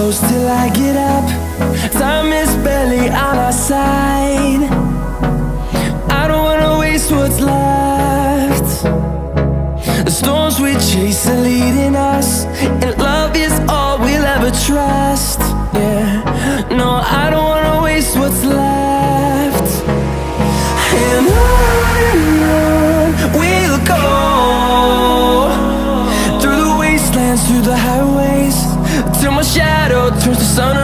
close till I get up. Time is barely on our side. I don't wanna waste what's left. The storms we chase are leading us, and love is all we'll ever trust. Yeah, no, I don't wanna waste what's left. And on we'll go, through the wastelands, through the highways, till my shadow turns to sun